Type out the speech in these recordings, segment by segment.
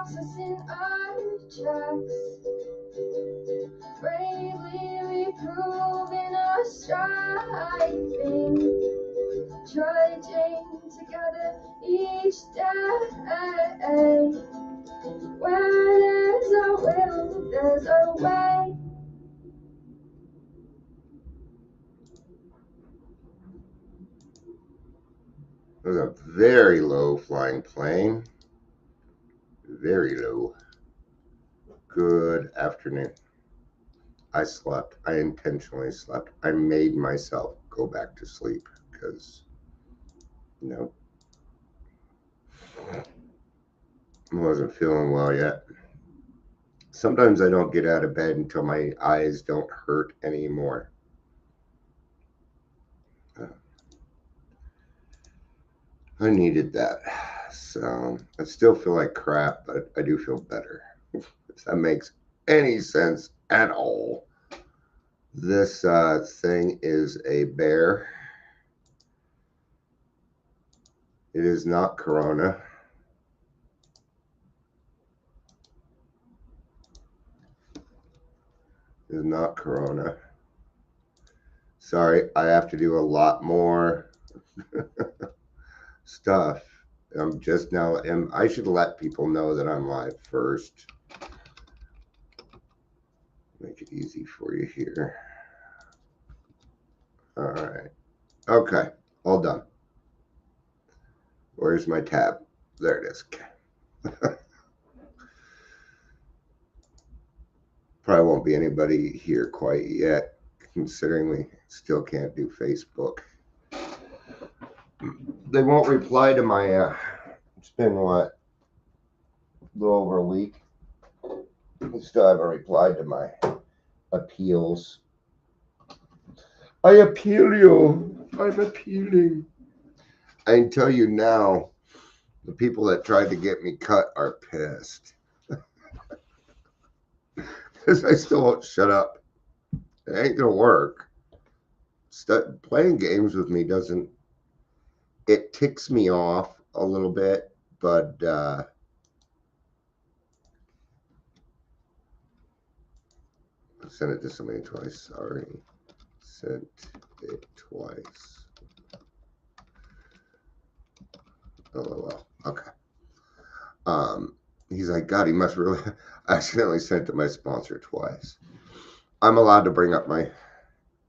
stops us in our tracks. Bravely we prove in our striving, trudging together each day. Where there's a will, there's a way. It was a very low flying plane. Very low. Good afternoon. I slept. I intentionally slept. I made myself go back to sleep because, you know, I wasn't feeling well yet. Sometimes I don't get out of bed until my eyes don't hurt anymore. I needed that. So I still feel like crap, but I do feel better. If that makes any sense at all. This thing is a bear. It is not Corona. It is not Corona. Sorry, I have to do a lot more stuff. I'm just now, and I should let people know that I'm live first. Make it easy for you here. All right. Okay, all done. Where's my tab? There it is. Probably won't be anybody here quite yet, considering we still can't do Facebook. They won't reply to my, it's been what, a little over a week. I still haven't replied to my appeals. I appeal you. I'm appealing. I can tell you now, the people that tried to get me cut are pissed. Because I still won't shut up. It ain't going to work. Playing games with me doesn't, it ticks me off a little bit, but I sent it to somebody twice. Sorry. Sent it twice. LOL. Okay. He's like, God, he must really accidentally sent it to my sponsor twice. I'm allowed to bring up my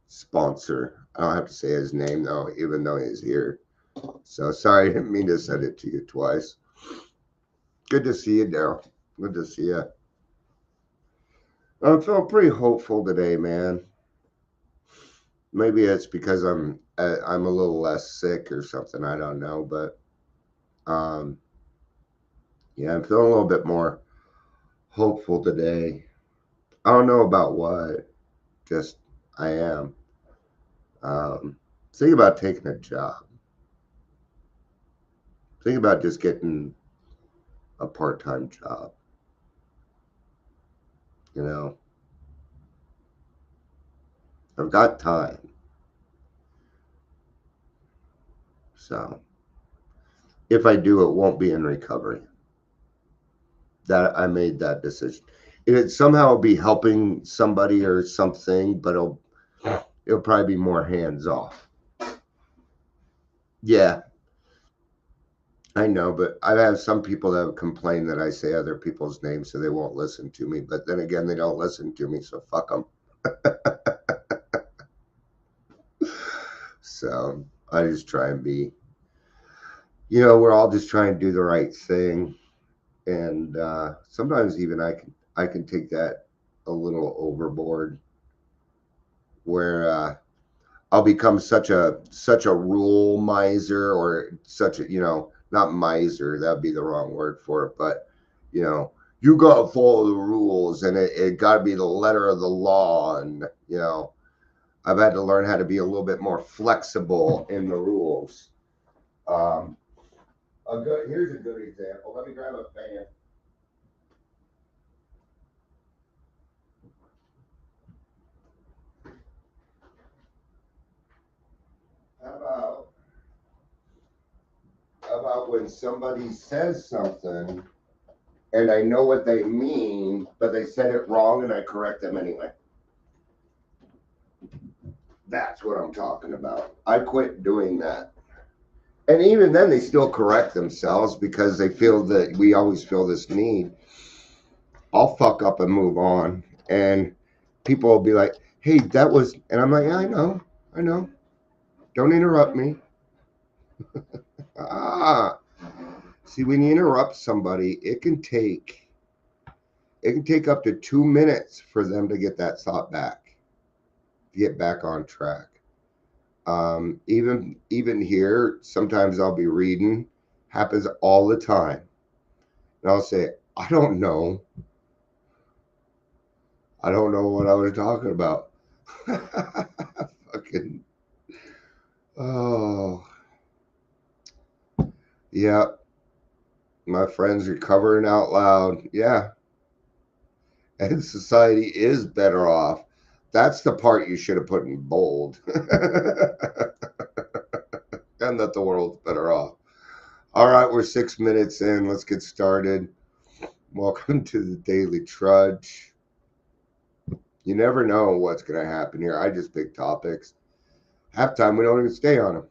sponsor. I don't have to say his name though, even though he's here. So sorry, I didn't mean to send it to you twice. Good to see you, Daryl. Good to see you. I felt pretty hopeful today, man. Maybe it's because I'm a little less sick or something. I don't know, but yeah, I'm feeling a little bit more hopeful today. I don't know about what. Just I am. Think about taking a job. Think about just getting a part-time job. You know, I've got time. So if I do, it won't be in recovery. That I made that decision. It somehow be helping somebody or something, but it'll probably be more hands off. Yeah, I know, but I've had some people that have complained that I say other people's names so they won't listen to me. But then again, they don't listen to me, so fuck them. So I just try and be, we're all just trying to do the right thing, and sometimes even I can take that a little overboard, where I'll become such a rule miser, or such a, not miser, that'd be the wrong word for it, but you know, you gotta follow the rules, and it gotta be the letter of the law, and I've had to learn how to be a little bit more flexible in the rules. Here's a good example. Let me grab a fan. How about when somebody says something and I know what they mean, but they said it wrong and I correct them anyway. That's what I'm talking about. I quit doing that. And even then, they still correct themselves because they feel that we always feel this need. I'll fuck up and move on. And people will be like, hey, that was, and I'm like, yeah, I know. Don't interrupt me. Ah, see, when you interrupt somebody, it can take up to 2 minutes for them to get that thought back, get back on track. Even here, sometimes I'll be reading, happens all the time, and I'll say, I don't know what I was talking about. Fucking, oh, yeah, my friends recovering out loud. Yeah, and society is better off. That's the part you should have put in bold. And that the world's better off. All right, we're 6 minutes in. Let's get started. Welcome to the Daily Trudge. You never know what's going to happen here. I just pick topics. Half time, we don't even stay on them.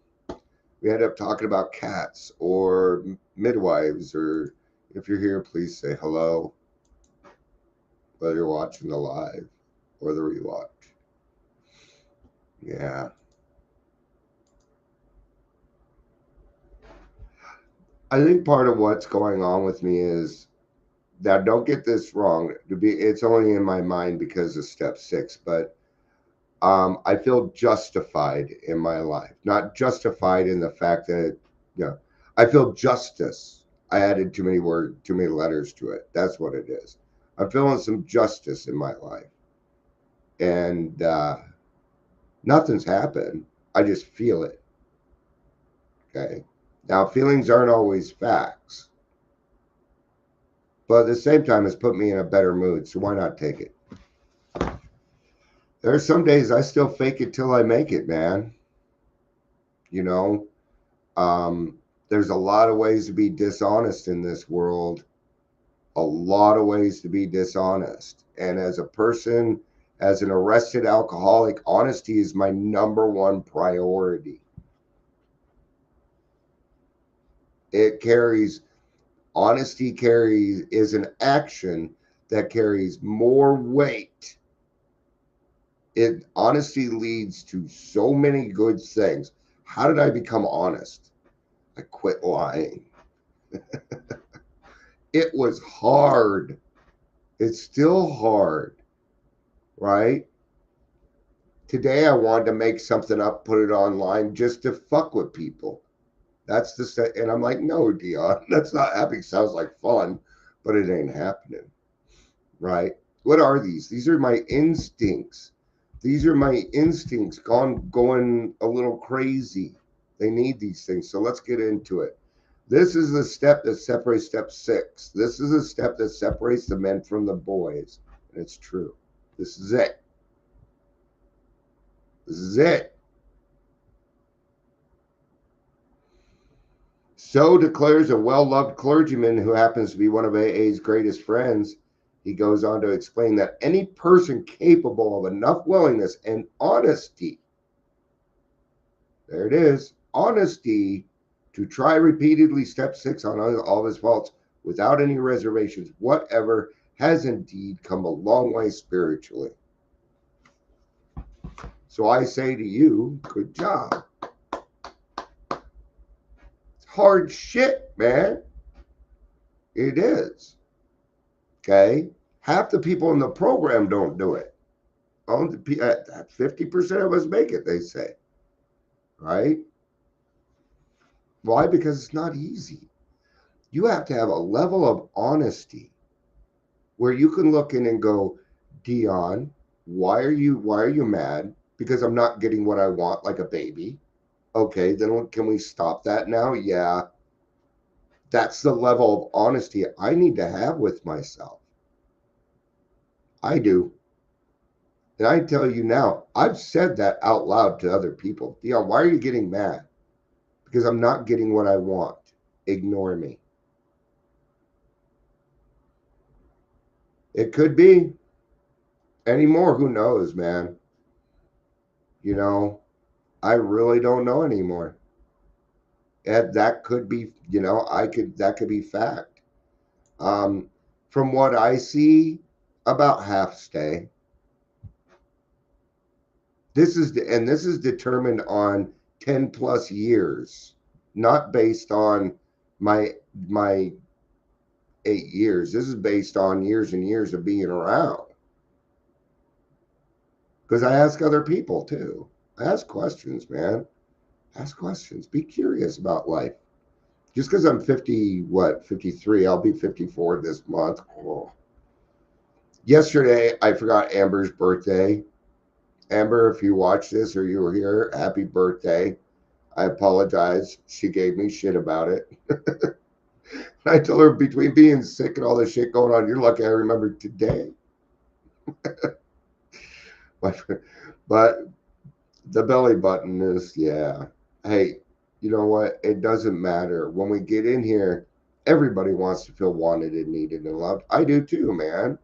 We end up talking about cats or midwives, or if you're here, please say hello, whether you're watching the live or the rewatch. Yeah. I think part of what's going on with me is, now don't get this wrong. It's only in my mind because of step 6, but I feel justified in my life. Not justified in the fact that, I feel justice. I added too many words, too many letters to it. That's what it is. I'm feeling some justice in my life. And nothing's happened. I just feel it. Okay. Now, feelings aren't always facts. But at the same time, it's put me in a better mood. So why not take it? There are some days I still fake it till I make it, man. You know, there's a lot of ways to be dishonest in this world, a lot of ways to be dishonest. And as a person, as an arrested alcoholic, honesty is my number one priority. Honesty is an action that carries more weight. Honesty leads to so many good things. How did I become honest? I quit lying. It was hard. It's still hard, right? Today I wanted to make something up, put it online just to fuck with people. That's the set. And I'm like, no, Dion, that's not happening. Sounds like fun, but it ain't happening, right? What are these? These are my instincts. These are my instincts going a little crazy. They need these things. So let's get into it. This is the step that separates step 6. This is a step that separates the men from the boys. And it's true. This is it. This is it. So declares a well-loved clergyman who happens to be one of AA's greatest friends. He goes on to explain that any person capable of enough willingness and honesty, there it is, honesty, to try repeatedly step 6 on all of his faults without any reservations whatever, has indeed come a long way spiritually. So I say to you, good job. It's hard shit, man. It is. Okay? Half the people in the program don't do it. Only 50% of us make it, they say. Right? Why? Because it's not easy. You have to have a level of honesty where you can look in and go, Dion, why are you mad? Because I'm not getting what I want, like a baby. Okay, then can we stop that now? Yeah. That's the level of honesty I need to have with myself. I do. And I tell you now, I've said that out loud to other people. Dion, why are you getting mad? Because I'm not getting what I want. Ignore me. It could be. Anymore, who knows, man? You know, I really don't know anymore. And that could be, that could be fact. Um, from what I see, about half stay. This is determined on 10 plus years, not based on my 8 years. This is based on years and years of being around. Because I ask other people too. I ask questions, man. Ask questions. Be curious about life. Just because I'm 53, I'll be 54 this month. Oh. Yesterday, I forgot Amber's birthday. Amber, if you watch this or you were here, happy birthday. I apologize. She gave me shit about it. I told her between being sick and all this shit going on, you're lucky I remember today. But the belly button is, yeah. Hey, you know what? It doesn't matter. When we get in here, everybody wants to feel wanted and needed and loved. I do too, man.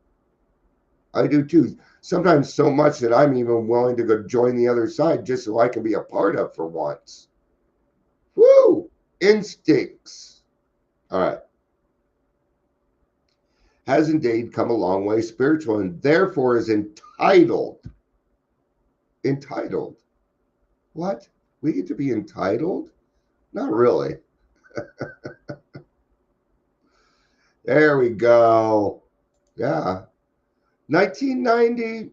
I do too. Sometimes so much that I'm even willing to go join the other side just so I can be a part of for once. Woo! Instincts. All right. Has indeed come a long way spiritual and therefore is entitled. Entitled. What? We get to be entitled? Not really. There we go. Yeah. 1990.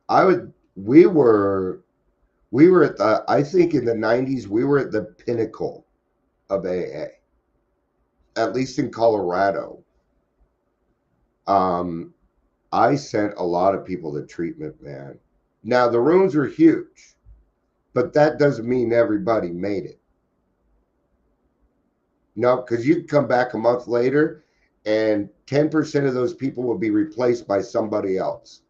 I would. We were at the. I think in the 90s we were at the pinnacle of AA. At least in Colorado. I sent a lot of people to treatment, man. Now the rooms were huge, but that doesn't mean everybody made it. No, because you come back a month later and 10% of those people will be replaced by somebody else.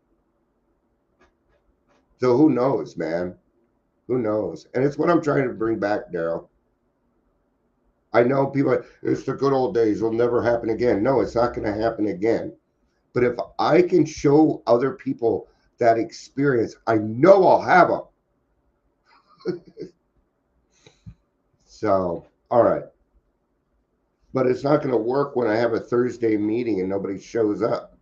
So who knows, man? Who knows? And it's what I'm trying to bring back, Daryl. I know people are, it's the good old days, it'll never happen again. No, it's not going to happen again. But if I can show other people that experience, I know I'll have them. So, all right. But it's not going to work when I have a Thursday meeting and nobody shows up.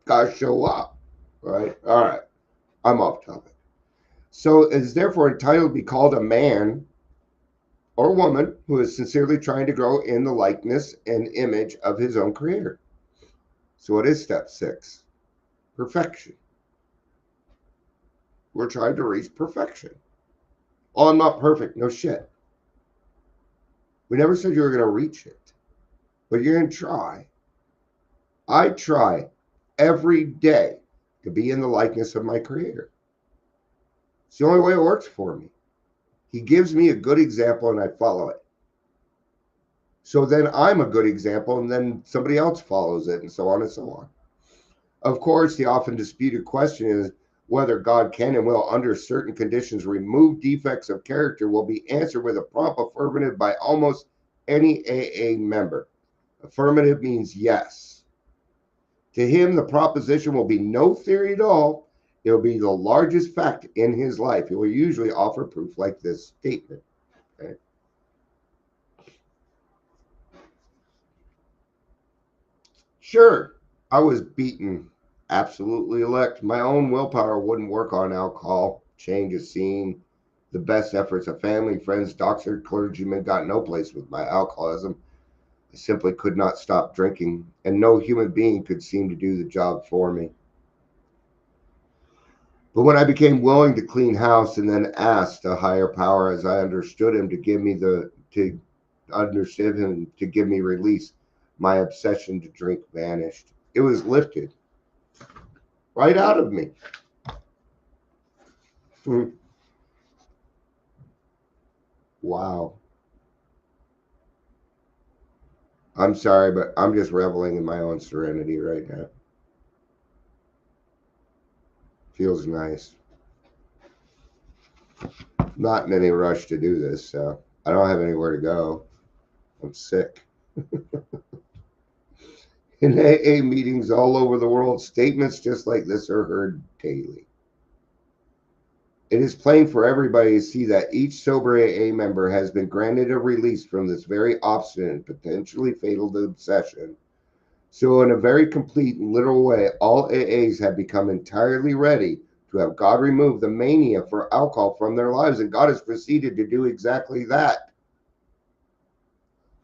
Gotta show up, right? All right. I'm off topic. So is therefore entitled to be called a man or woman who is sincerely trying to grow in the likeness and image of his own creator. So what is step 6? Perfection. We're trying to reach perfection. Oh, I'm not perfect. No shit. We never said you were going to reach it, but you're going to try. I try every day to be in the likeness of my creator. It's the only way it works for me. He gives me a good example and I follow it. So then I'm a good example and then somebody else follows it and so on and so on. Of course, the often disputed question is whether God can and will, under certain conditions, remove defects of character will be answered with a prompt affirmative by almost any AA member. Affirmative means yes. To him, the proposition will be no theory at all. It will be the largest fact in his life. He will usually offer proof like this statement. Okay? Sure, I was beaten. Absolutely elect. My own willpower wouldn't work on alcohol. Change of scene. The best efforts of family, friends, doctor, clergymen got no place with my alcoholism. I simply could not stop drinking, and no human being could seem to do the job for me. But when I became willing to clean house and then asked a higher power as I understood him to give me release, my obsession to drink vanished. It was lifted right out of me. Wow. I'm sorry, but I'm just reveling in my own serenity right now. Feels nice. Not in any rush to do this, so I don't have anywhere to go. I'm sick. In AA meetings all over the world, statements just like this are heard daily. It is plain for everybody to see that each sober AA member has been granted a release from this very obstinate and potentially fatal obsession. So, in a very complete and literal way, all AAs have become entirely ready to have God remove the mania for alcohol from their lives, and God has proceeded to do exactly that.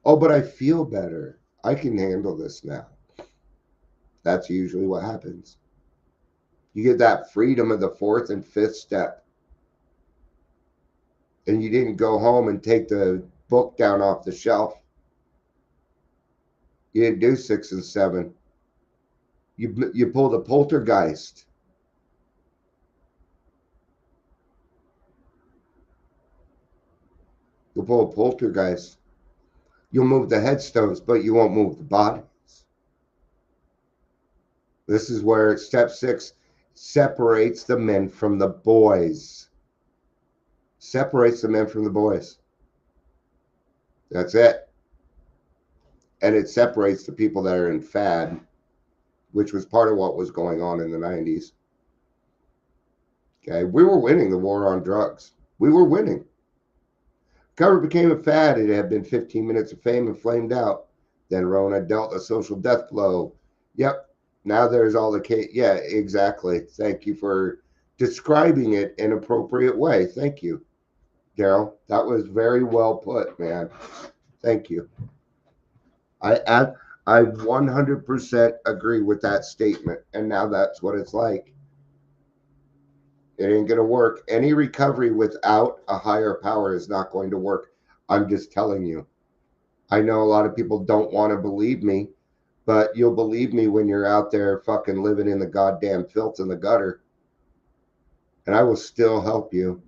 Oh, but I feel better. I can handle this now. That's usually what happens. You get that freedom of the fourth and fifth step. And you didn't go home and take the book down off the shelf. You didn't do 6 and 7. You pulled a poltergeist. You'll pull a poltergeist. You'll move the headstones, but you won't move the bodies. This is where step 6 separates the men from the boys. Separates the men from the boys. That's it. And it separates the people that are in fad, which was part of what was going on in the 90s. Okay, we were winning the war on drugs. We were winning. Cover became a fad. It had been 15 minutes of fame and flamed out. Then Rona dealt a social death blow. Yep. Now there's all the case. Yeah, exactly. Thank you for describing it in an appropriate way. Thank you, Daryl. That was very well put, man. Thank you. I 100% agree with that statement. And now that's what it's like. It ain't going to work. Any recovery without a higher power is not going to work. I'm just telling you. I know a lot of people don't want to believe me, but you'll believe me when you're out there fucking living in the goddamn filth in the gutter. And I will still help you.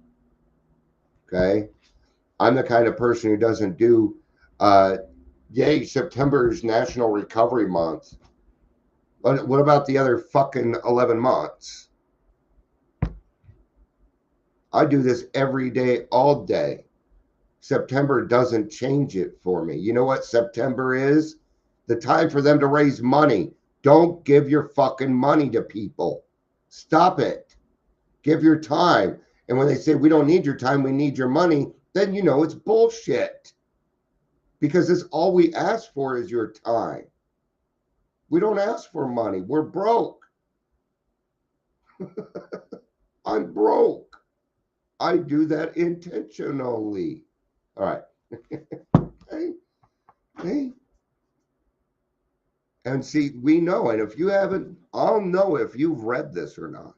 Okay? I'm the kind of person who doesn't do, yay, September's National Recovery Month. What about the other fucking 11 months? I do this every day, all day. September doesn't change it for me. You know what September is? The time for them to raise money. Don't give your fucking money to people. Stop it. Give your time. And when they say, we don't need your time, we need your money, then you know it's bullshit. Because it's all we ask for is your time. We don't ask for money. We're broke. I'm broke. I do that intentionally. All right. Hey. And see, we know. And if you haven't, I'll know if you've read this or not.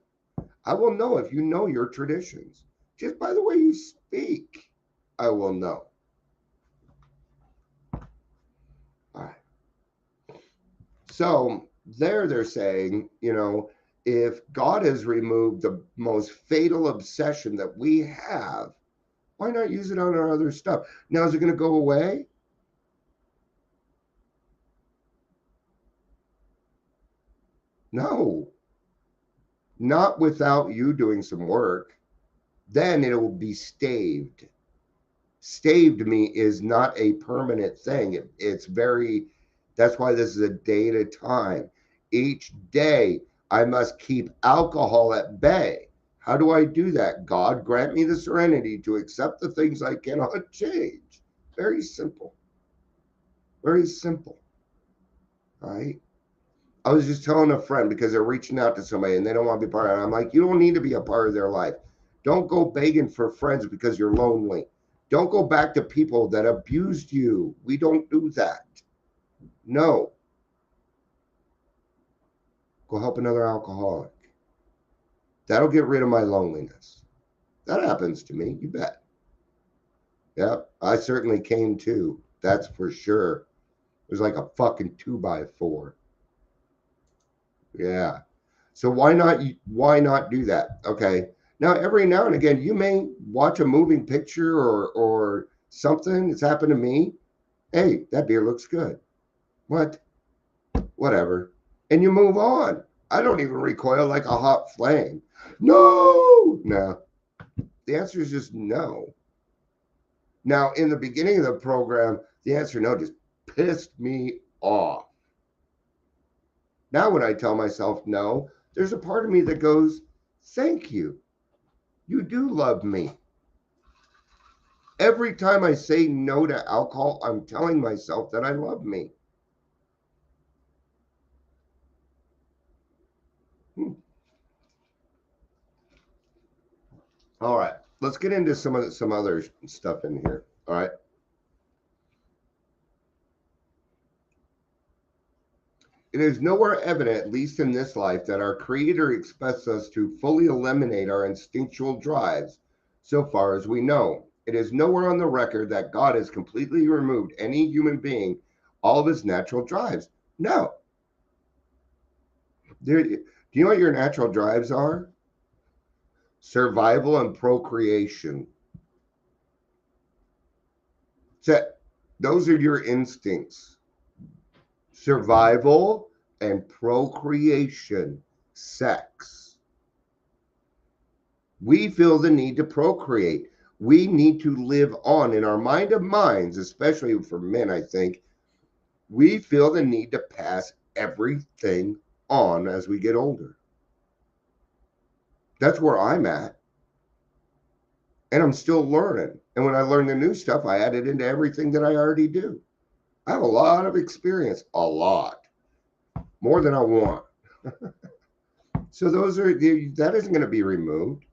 I will know if you know your traditions. Just by the way you speak, I will know. All right. So they're saying, if God has removed the most fatal obsession that we have, why not use it on our other stuff? Now, is it going to go away? No, not without you doing some work. Then it will be staved. Staved me is not a permanent thing. That's why this is a day at a time. Each day I must keep alcohol at bay. How do I do that? God grant me the serenity to accept the things I cannot change. Very simple. Very simple. All right. I was just telling a friend because they're reaching out to somebody and they don't want to be part of it. I'm like, you don't need to be a part of their life. Don't go begging for friends because you're lonely. Don't go back to people that abused you. We don't do that. No. Go help another alcoholic. That'll get rid of my loneliness. That happens to me, you bet. Yep, I certainly came to. That's for sure. It was like a fucking 2x4. Yeah. So why not do that? Okay. Now every now and again you may watch a moving picture or something. It's happened to me. Hey, that beer looks good. What? Whatever. And you move on. I don't even recoil like a hot flame. No. The answer is just no. Now, in the beginning of the program, the answer no just pissed me off. Now, when I tell myself no, there's a part of me that goes, thank you. You do love me. Every time I say no to alcohol, I'm telling myself that I love me. All right, let's get into some other stuff in here. All right. It is nowhere evident, at least in this life, that our Creator expects us to fully eliminate our instinctual drives, so far as we know. It is nowhere on the record that God has completely removed any human being all of his natural drives. No. Do you know what your natural drives are? Survival and procreation. So those are your instincts. Survival and procreation. Sex. We feel the need to procreate. We need to live on in our mind of minds, especially for men, I think. We feel the need to pass everything on as we get older. That's where I'm at. And I'm still learning. And when I learn the new stuff, I add it into everything that I already do. I have a lot of experience, a lot more than I want. So that isn't going to be removed.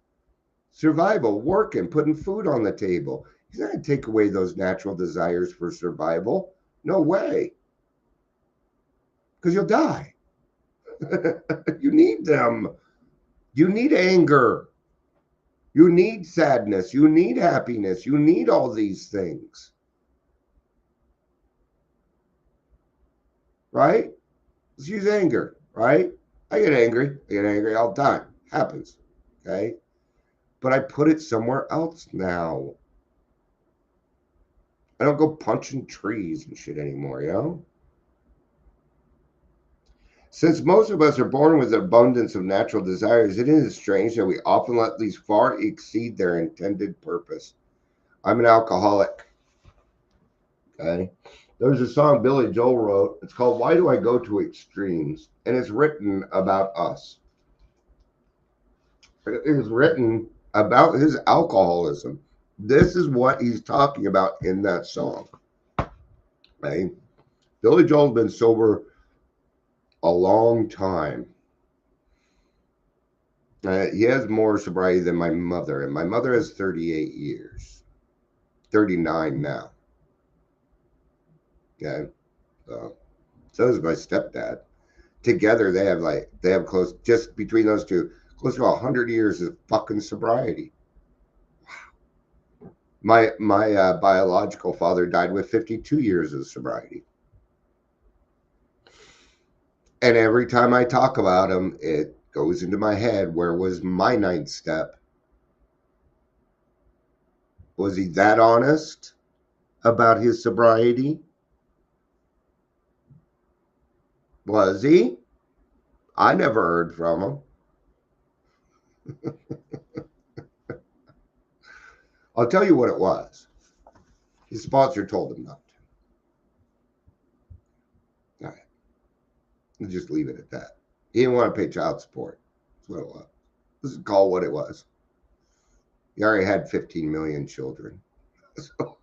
Survival, working, putting food on the table. He's not going to take away those natural desires for survival. No way. Because you'll die. You need them. You need anger. You need sadness. You need happiness. You need all these things. Right? Let's use anger, right? I get angry all the time. Happens. Okay. But I put it somewhere else now. I don't go punching trees and shit anymore, you know? Since most of us are born with an abundance of natural desires, it is strange that we often let these far exceed their intended purpose. I'm an alcoholic. Okay. There's a song Billy Joel wrote. It's called Why Do I Go to Extremes? And it's written about us. It is written about his alcoholism. This is what he's talking about in that song. Right? Billy Joel's been sober a long time. He has more sobriety than my mother, and my mother has 38 years, 39 now. Okay, so does my stepdad. Together, they have close, just between those two, close to 100 years of fucking sobriety. My biological father died with 52 years of sobriety. And every time I talk about him, it goes into my head, where was my ninth step? Was he that honest about his sobriety? Was he? I never heard from him. I'll tell you what it was. His sponsor told him not to. All right. We'll just leave it at that. He didn't want to pay child support. That's what it was. This is called what it was. He already had 15 million children. So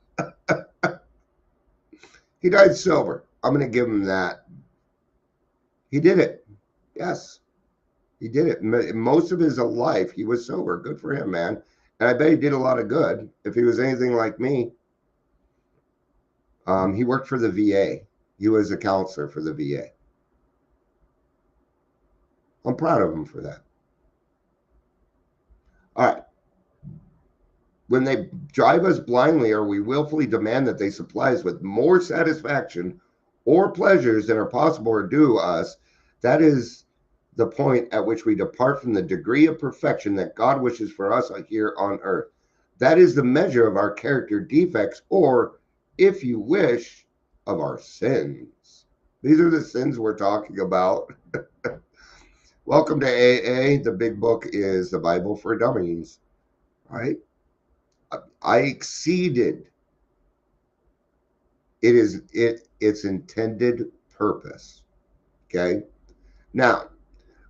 he died sober. I'm going to give him that. He did it. Yes, he did it. Most of his life, he was sober. Good for him, man. And I bet he did a lot of good. If he was anything like me, he worked for the VA. He was a counselor for the VA. I'm proud of him for that. All right. When they drive us blindly, or we willfully demand that they supply us with more satisfaction or pleasures than are possible or due us, that is the point at which we depart from the degree of perfection that God wishes for us here on earth. That is the measure of our character defects, or, if you wish, of our sins. These are the sins we're talking about. Welcome to AA. The big book is the Bible for Dummies, right? I exceeded its intended purpose. Okay. Now,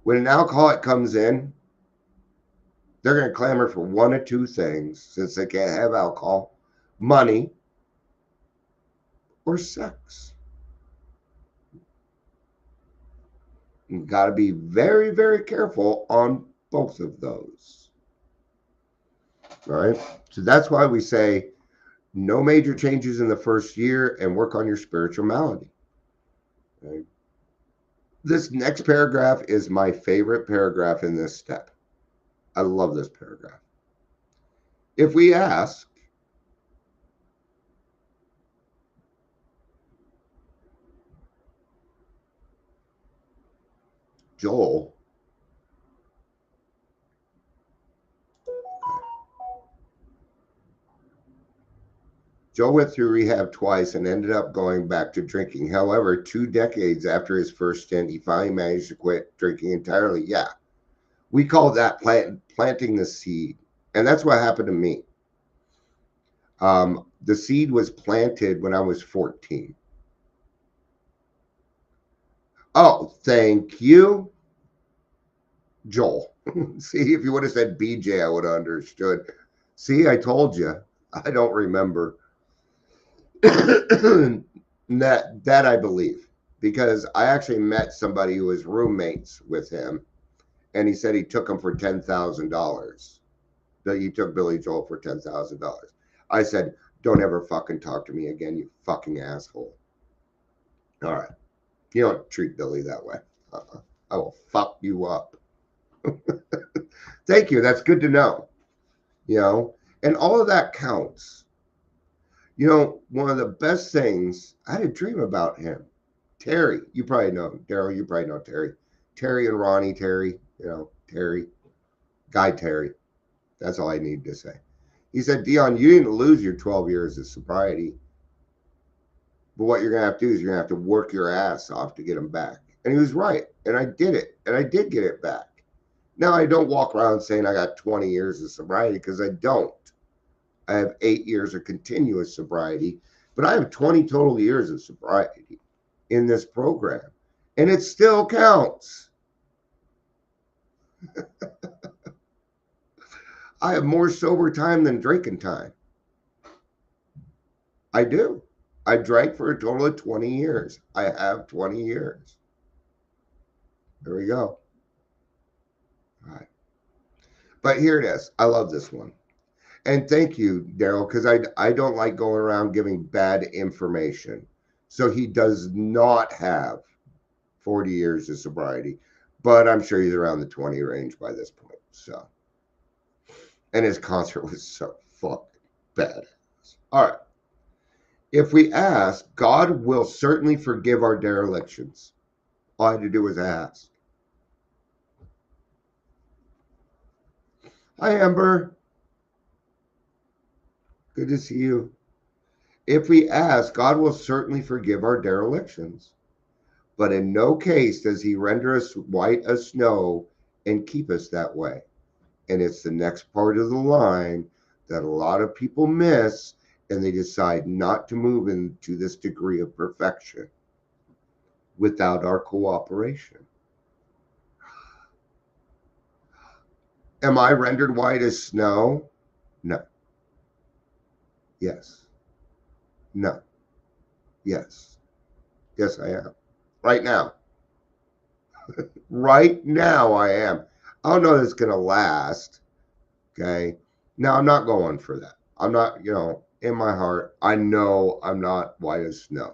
when an alcoholic comes in, they're going to clamor for one of two things since they can't have alcohol: money or sex. You've got to be very, very careful on both of those. All right. So that's why we say no major changes in the first year and work on your spiritual malady. Okay? This next paragraph is my favorite paragraph in this step. I love this paragraph. If we ask, Joel, Joe went through rehab twice and ended up going back to drinking. However, 2 decades after his first stint, he finally managed to quit drinking entirely. Yeah, we call that planting the seed. And that's what happened to me. The seed was planted when I was 14. Oh, thank you, Joel. See, if you would have said BJ, I would have understood. See, I told you. I don't remember. that I believe, because I actually met somebody who was roommates with him, and he said he took him for $10,000. That he took Billy Joel for $10,000. I said, "Don't ever fucking talk to me again, you fucking asshole." All right, you don't treat Billy that way. I will fuck you up. Thank you. That's good to know. And all of that counts. One of the best things, I had a dream about him. Terry, you probably know Daryl. You probably know Terry. Terry and Ronnie Terry. Terry, Guy Terry. That's all I need to say. He said, Dion, you didn't lose your 12 years of sobriety, but what you're gonna have to do is you're gonna have to work your ass off to get them back. And he was right, and I did it, and I did get it back. Now I don't walk around saying I got 20 years of sobriety, because I don't. I have 8 years of continuous sobriety, but I have 20 total years of sobriety in this program, and it still counts. I have more sober time than drinking time. I do. I drank for a total of 20 years. I have 20 years. There we go. All right. But here it is. I love this one. And thank you, Daryl, because I don't like going around giving bad information. So he does not have 40 years of sobriety, but I'm sure he's around the 20 range by this point. So, and his concert was so fucking badass. All right. If we ask, God will certainly forgive our derelictions. All I had to do was ask. Hi, Amber. Good to see you. If we ask, God will certainly forgive our derelictions. But in no case does he render us white as snow and keep us that way. And it's the next part of the line that a lot of people miss, and they decide not to move into this degree of perfection without our cooperation. Am I rendered white as snow? No. Yes. No. Yes. Yes, I am. Right now. Right now, I am. I don't know if it's going to last. Okay. Now, I'm not going for that. I'm not, in my heart, I know I'm not white as snow.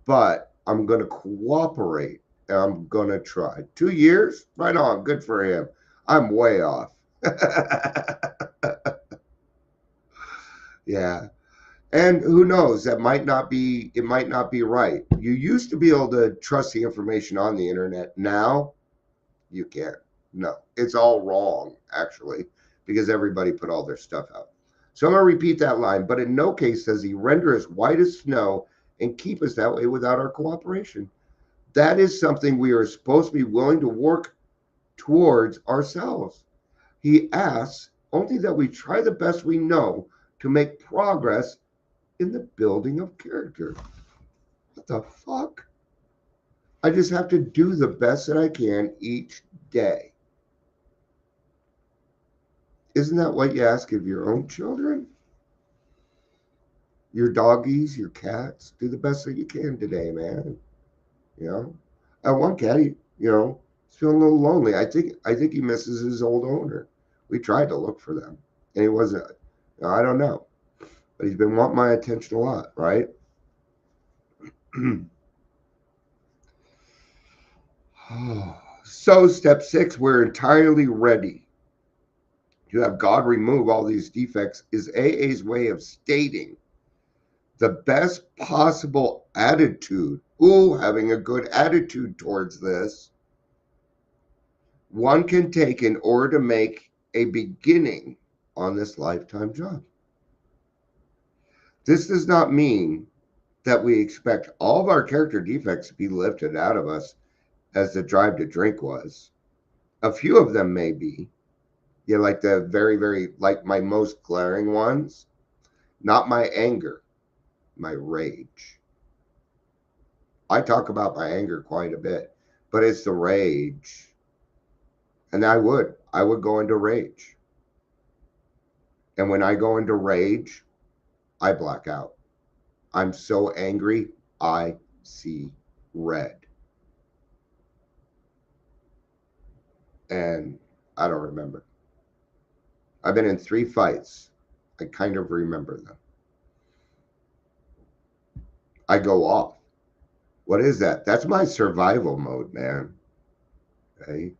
But I'm going to cooperate, and I'm going to try. 2 years? Right on. Good for him. I'm way off. Yeah. And who knows, it might not be right. You used to be able to trust the information on the internet. Now you can't. No, it's all wrong, actually, because everybody put all their stuff out. So I'm going to repeat that line. But in no case does he render us white as snow and keep us that way without our cooperation. That is something we are supposed to be willing to work towards ourselves. He asks only that we try the best we know to make progress in the building of character. What the fuck? I just have to do the best that I can each day. Isn't that what you ask of your own children? Your doggies, your cats, do the best that you can today, man. You know, I one cat, he's feeling a little lonely. I think he misses his old owner. We tried to look for them, and he wasn't. I don't know, but he's been wanting my attention a lot, right? So, step 6, we're entirely ready to have God remove all these defects, is AA's way of stating the best possible attitude. Ooh, having a good attitude towards this one can take in order to make a beginning on this lifetime job. This does not mean that we expect all of our character defects to be lifted out of us as the drive to drink was. A few of them may be, like the very, very, like my most glaring ones, not my anger, my rage. I talk about my anger quite a bit, but it's the rage. And I would go into rage. And when I go into rage, I black out. I'm so angry, I see red. And I don't remember. I've been in 3 fights. I kind of remember them. I go off. What is that? That's my survival mode, man. Okay.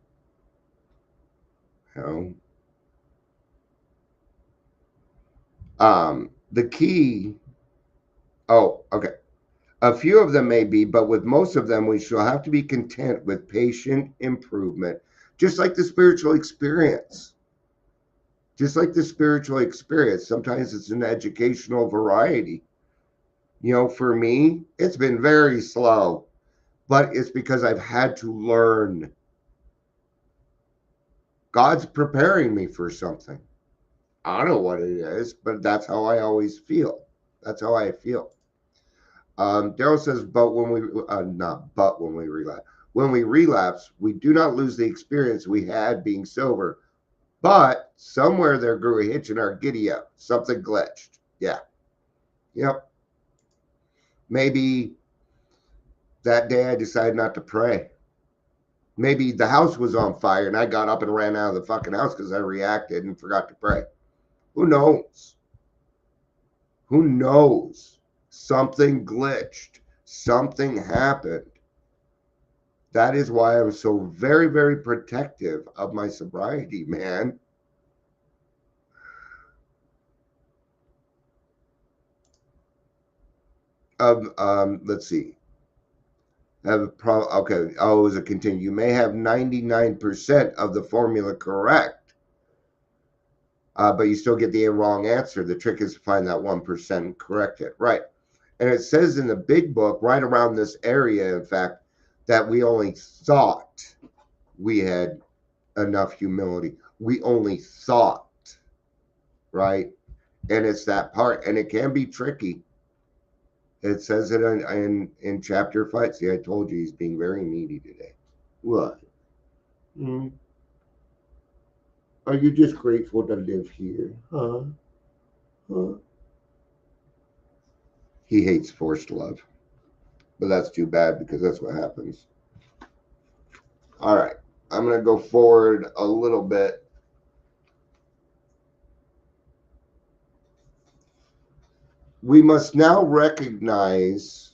The key. Oh, okay. A few of them may be, but with most of them, we shall have to be content with patient improvement, just like the spiritual experience. Just like the spiritual experience, sometimes it's an educational variety. For me, it's been very slow, but it's because I've had to learn. God's preparing me for something. I don't know what it is, but that's how I always feel. That's how I feel. Daryl says, but when we, not but when we relapse. When we relapse, we do not lose the experience we had being sober, but somewhere there grew a hitch in our giddy up. Something glitched. Yeah. Yep. Maybe that day I decided not to pray. Maybe the house was on fire and I got up and ran out of the fucking house because I reacted and forgot to pray. Who knows? Who knows? Something glitched. Something happened. That is why I'm so very, very protective of my sobriety, man. Let's see. Okay. Oh, as a continue. You may have 99% of the formula correct, but you still get the wrong answer. The trick is to find that 1% and correct it. Right. And it says in the big book, right around this area, in fact, that we only thought we had enough humility. We only thought, right? And it's that part, and it can be tricky. It says it in chapter 5. See, I told you he's being very needy today. What? Are you just grateful to live here? Huh? He hates forced love. But that's too bad because that's what happens. All right. I'm going to go forward a little bit. We must now recognize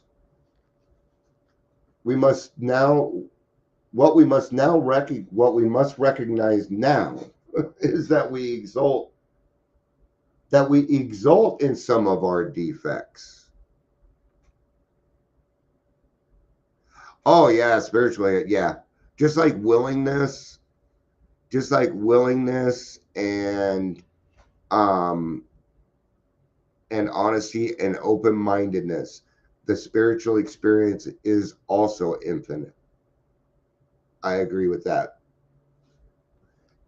what we must recognize now is that we exult in some of our defects. Oh yeah, spiritually, yeah. Just like willingness and honesty and open-mindedness. The spiritual experience is also infinite. I agree with that.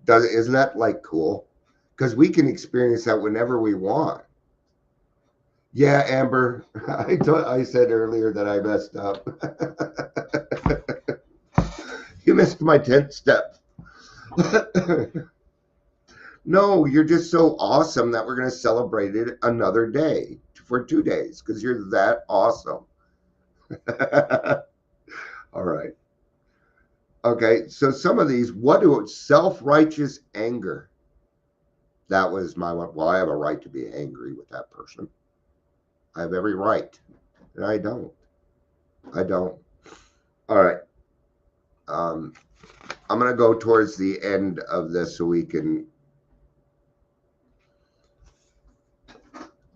Isn't that like cool? Because we can experience that whenever we want. Yeah, Amber, I said earlier that I messed up. You missed my 10th step. No, you're just so awesome that we're going to celebrate it another day for 2 days because you're that awesome. All right. Okay. So some of these, what do self-righteous anger? That was my one. Well, I have a right to be angry with that person. I have every right. And I don't. I don't. All right. I'm going to go towards the end of this so we can.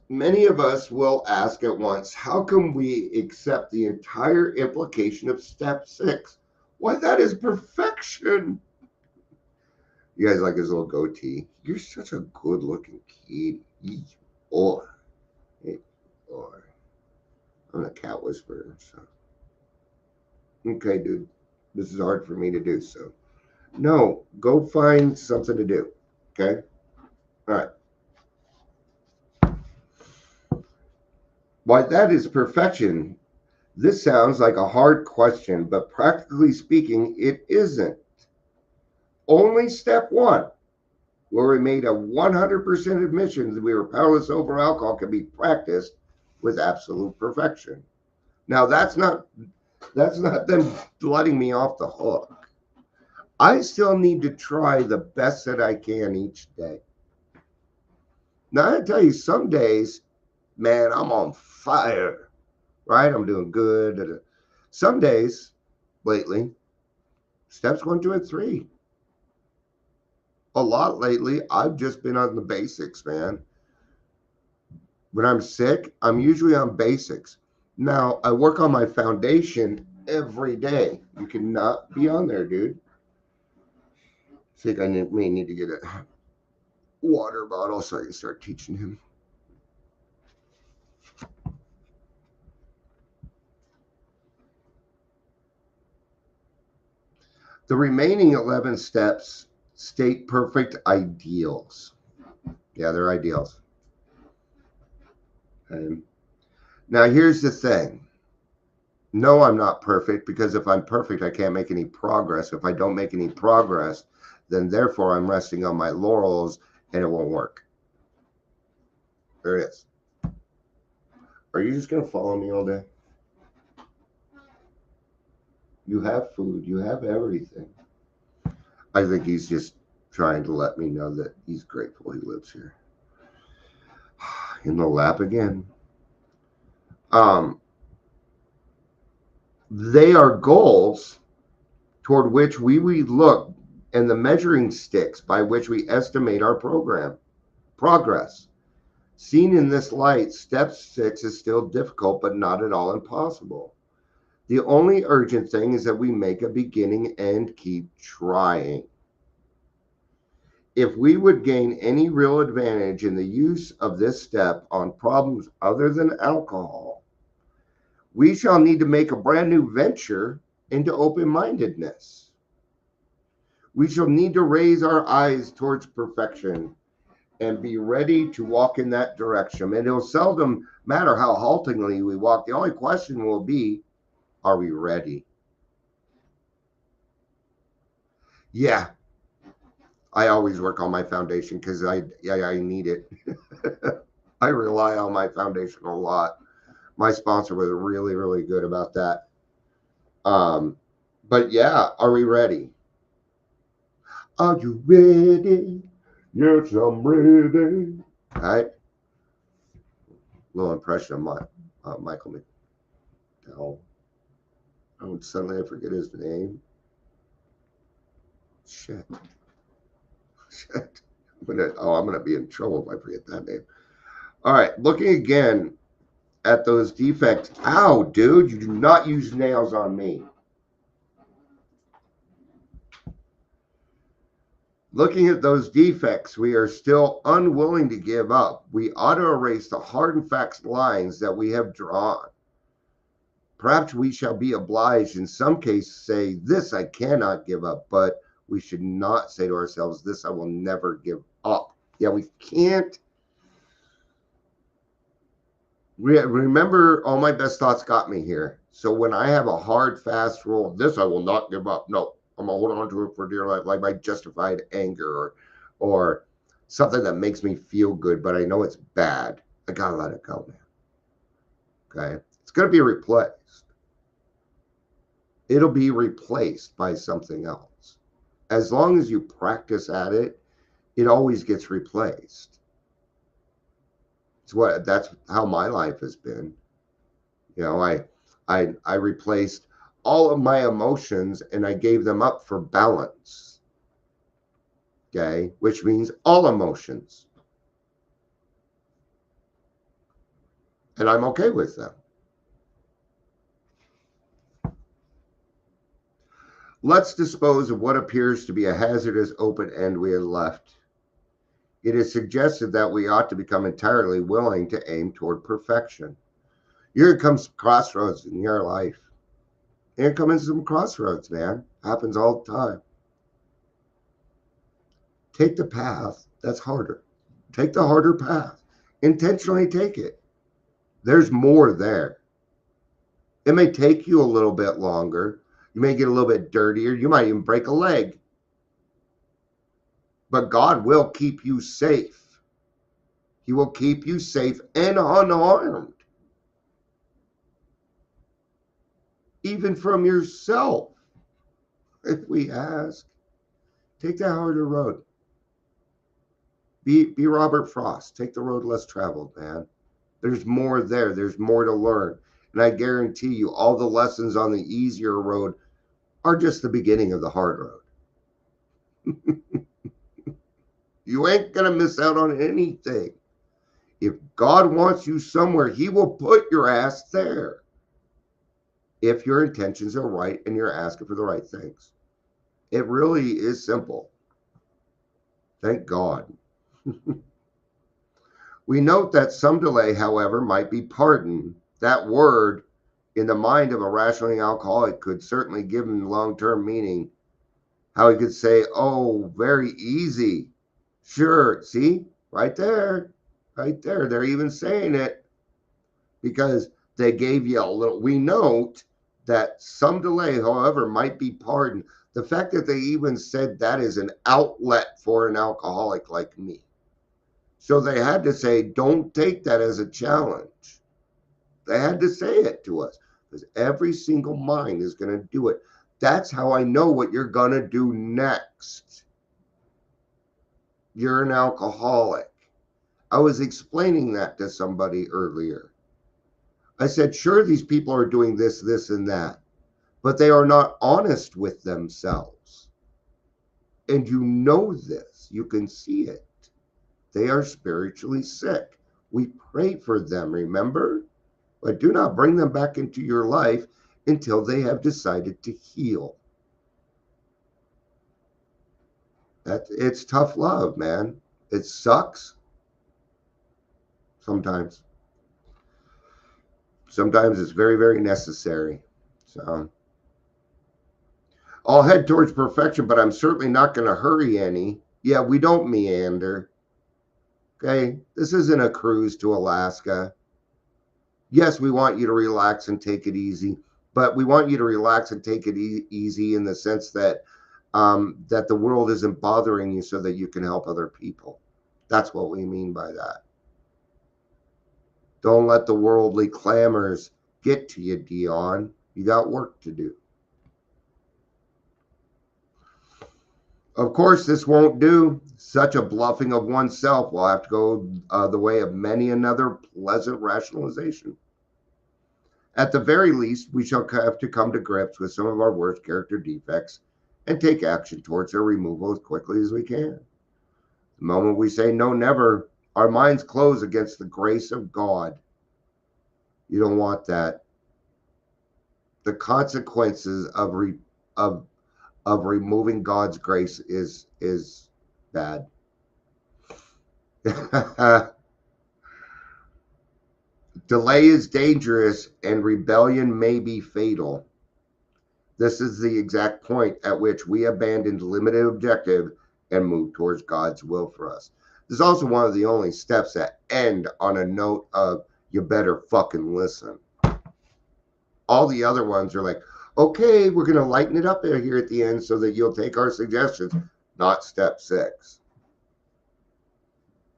Many of us will ask at once, how can we accept the entire implication of step 6? Why, that is perfection. You guys like his little goatee. You're such a good looking kid. Or, or. I'm a cat whisperer, so. Okay, dude. This is hard for me to do, so. No, go find something to do. Okay? All right. Why, that is perfection. This sounds like a hard question, but practically speaking, it isn't. Only step 1, where we made a 100% admission that we were powerless over alcohol, can be practiced with absolute perfection. Now, that's not them letting me off the hook. I still need to try the best that I can each day. Now, I tell you, some days, man, I'm on fire, right? I'm doing good. Some days, lately, steps 1, 2, and 3. A lot lately, I've just been on the basics, man. When I'm sick, I'm usually on basics. Now, I work on my foundation every day. You cannot be on there, dude. I think I may need to get a water bottle so I can start teaching him. The remaining 11 steps state perfect ideals. Yeah, they're ideals. Okay. Now, here's the thing. No, I'm not perfect, because if I'm perfect, I can't make any progress. If I don't make any progress, then therefore I'm resting on my laurels and it won't work. There it is. Are you just going to follow me all day? You have food. You have everything. I think he's just trying to let me know that he's grateful he lives here. In the lap again. They are goals toward which we look, and the measuring sticks by which we estimate our progress. Seen in this light, step 6 is still difficult, but not at all impossible. The only urgent thing is that we make a beginning and keep trying. If we would gain any real advantage in the use of this step on problems other than alcohol, we shall need to make a brand new venture into open-mindedness. We shall need to raise our eyes towards perfection and be ready to walk in that direction. And it'll seldom matter how haltingly we walk. The only question will be, are we ready? Yeah, I always work on my foundation because I need it. I rely on my foundation a lot. My sponsor was really, really good about that. But yeah, are we ready? Are you ready? Yes, I'm ready. All right. Little impression of Michael McDowell. Oh, suddenly I forget his name. Shit. I'm gonna be in trouble if I forget that name. All right, looking again at those defects. Ow, dude, you do not use nails on me. Looking at those defects, we are still unwilling to give up. We ought to erase the hard and fast lines that we have drawn. Perhaps we shall be obliged in some cases say, this I cannot give up, but we should not say to ourselves, this I will never give up. Yeah, we can't. Remember, all my best thoughts got me here. So when I have a hard, fast rule, this I will not give up. No, I'm gonna hold on to it for dear life, like my justified anger or something that makes me feel good, but I know it's bad. I gotta let it go, man. Okay, it's gonna be replaced. It'll be replaced by something else. As long as you practice at it, it always gets replaced. That's how my life has been. You know, I replaced all of my emotions and I gave them up for balance. Okay, which means all emotions. And I'm okay with them. Let's dispose of what appears to be a hazardous open end we have left. It is suggested that we ought to become entirely willing to aim toward perfection. Here comes crossroads in your life. Here comes some crossroads, man. Happens all the time. Take the path that's harder. Take the harder path. Intentionally take it. There's more there. It may take you a little bit longer. You may get a little bit dirtier. You might even break a leg. But God will keep you safe. He will keep you safe and unharmed. Even from yourself, if we ask. Take the harder road. Be Robert Frost. Take the road less traveled, man. There's more there. There's more to learn. And I guarantee you, all the lessons on the easier road are just the beginning of the hard road. You ain't going to miss out on anything. If God wants you somewhere, He will put your ass there. If your intentions are right and you're asking for the right things. It really is simple. Thank God. We note that some delay, however, might be pardon. That word, in the mind of a rationally alcoholic, could certainly give him long-term meaning. How he could say, oh, very easy. Sure. See? Right there. Right there. They're even saying it because they gave you a little. We note that some delay, however, might be pardoned. The fact that they even said that is an outlet for an alcoholic like me. So they had to say, don't take that as a challenge. They had to say it to us because every single mind is going to do it. That's how I know what you're going to do next. You're an alcoholic. I was explaining that to somebody earlier. I said, sure, these people are doing this, this, and that, but they are not honest with themselves. And you know this. You can see it. They are spiritually sick. We pray for them, remember? But do not bring them back into your life until they have decided to heal. It's tough love, man. It sucks. Sometimes. Sometimes it's very, very necessary. So I'll head towards perfection, but I'm certainly not going to hurry any. Yeah, we don't meander. Okay, this isn't a cruise to Alaska. Yes, we want you to relax and take it easy, but we want you to relax and take it easy in the sense that that the world isn't bothering you so that you can help other people. That's what we mean by that. Don't let the worldly clamors get to you, Dion. You got work to do. Of course, this won't do. Such a bluffing of oneself will have to go the way of many another pleasant rationalization. At the very least, we shall have to come to grips with some of our worst character defects and take action towards their removal as quickly as we can. The moment we say no, never, our minds close against the grace of God. You don't want that. The consequences of removing God's grace is bad. Delay is dangerous and rebellion may be fatal. This is the exact point at which we abandon limited objective and move towards God's will for us. This is also one of the only steps that end on a note of you better fucking listen. All the other ones are like, Okay, we're going to lighten it up here at the end so that you'll take our suggestions. Not step 6.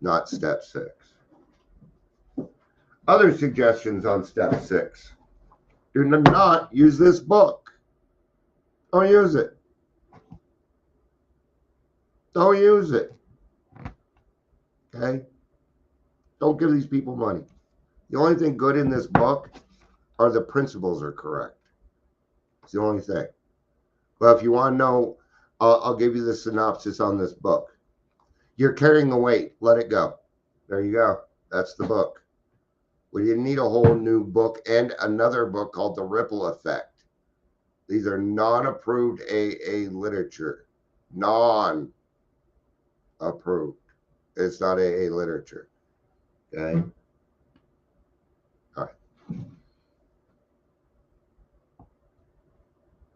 Not step 6. Other suggestions on step 6. Do not use this book. Don't use it. Don't use it. Okay? Don't give these people money. The only thing good in this book are the principles are correct. It's the only thing. Well, if you want to know, I'll give you the synopsis on this book. You're carrying a weight. Let it go. There you go. That's the book. We didn't need a whole new book and another book called The Ripple Effect. These are non-approved AA literature. Non-approved. It's not AA literature. Okay? All right.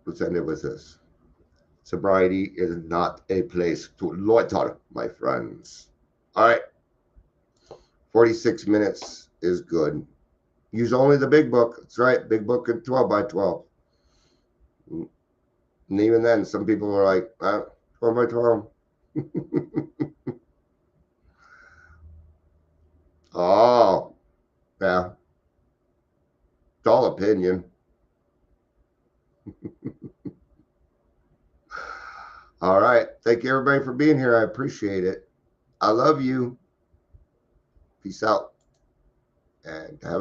Let's end it with this. Sobriety is not a place to loiter, my friends. All right. 46 minutes is good. Use only the big book. That's right. Big book at 12 by 12. And even then, some people are like, 12 by 12. Oh, yeah. It's all opinion. All right. Thank you, everybody, for being here. I appreciate it. I love you. Peace out. And have